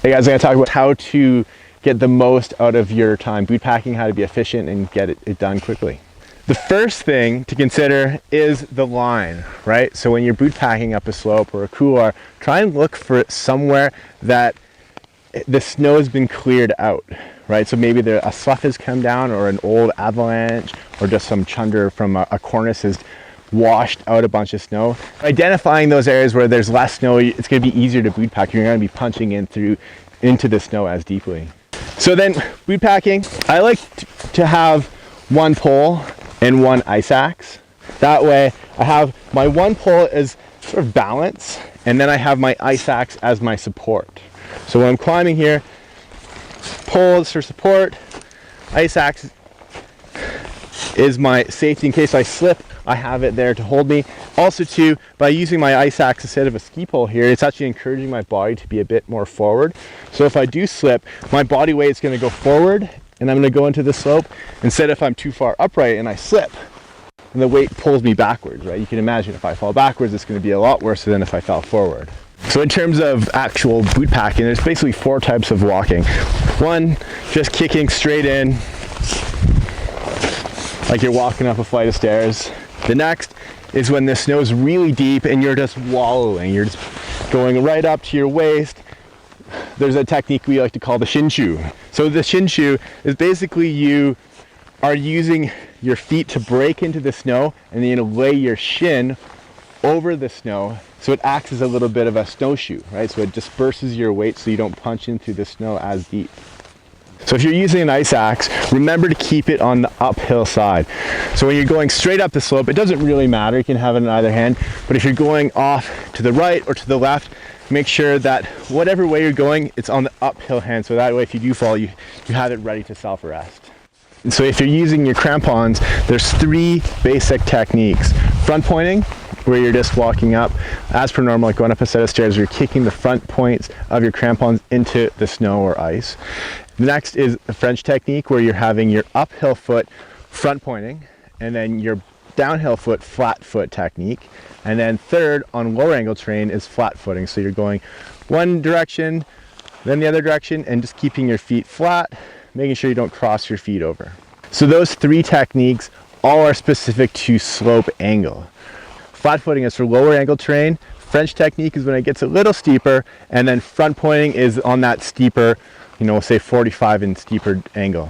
Hey guys, I'm going to talk about how to get the most out of your time boot packing, how to be efficient and get it done quickly. The first thing to consider is the line, right? So when you're boot packing up a slope or a couloir, try and look for somewhere that the snow has been cleared out, right? So maybe a slough has come down, or an old avalanche, or just some chunder from a cornice has washed out a bunch of snow. Identifying those areas where there's less snow, it's going to be easier to boot pack. You're going to be punching into the snow as deeply. So then boot packing, I like to have one pole and one ice axe. That way I have my one pole as sort of balance, and then I have my ice axe as my support. So when I'm climbing here, poles for support, ice axe is my safety in case I slip. I have it there to hold me. Also too, by using my ice axe instead of a ski pole here, it's actually encouraging my body to be a bit more forward. So if I do slip, my body weight is going to go forward and I'm going to go into the slope, instead if I'm too far upright and I slip and the weight pulls me backwards, right? You can imagine if I fall backwards, it's going to be a lot worse than if I fell forward. So in terms of actual boot packing, there's basically 4 types of walking. One, just kicking straight in, like you're walking up a flight of stairs. The next is when the snow is really deep and you're just wallowing. You're just going right up to your waist. There's a technique we like to call the shinshu. So the shinshu is basically you are using your feet to break into the snow and then you lay your shin over the snow, so it acts as a little bit of a snowshoe, right? So it disperses your weight so you don't punch into the snow as deep. So if you're using an ice axe, remember to keep it on the uphill side. So when you're going straight up the slope, it doesn't really matter, you can have it in either hand, but if you're going off to the right or to the left, make sure that whatever way you're going, it's on the uphill hand, so that way if you do fall, you have it ready to self-arrest. And so if you're using your crampons, there's 3 basic techniques. Front pointing, where you're just walking up as per normal, like going up a set of stairs, you're kicking the front points of your crampons into the snow or ice. The next is the French technique, where you're having your uphill foot front pointing, and then your downhill foot flat foot technique. And then third, on lower angle terrain, is flat footing. So you're going one direction, then the other direction, and just keeping your feet flat, making sure you don't cross your feet over. So those 3 techniques all are specific to slope angle. Flat footing is for lower angle terrain. French technique is when it gets a little steeper, and then front pointing is on that steeper, say 45 and steeper angle.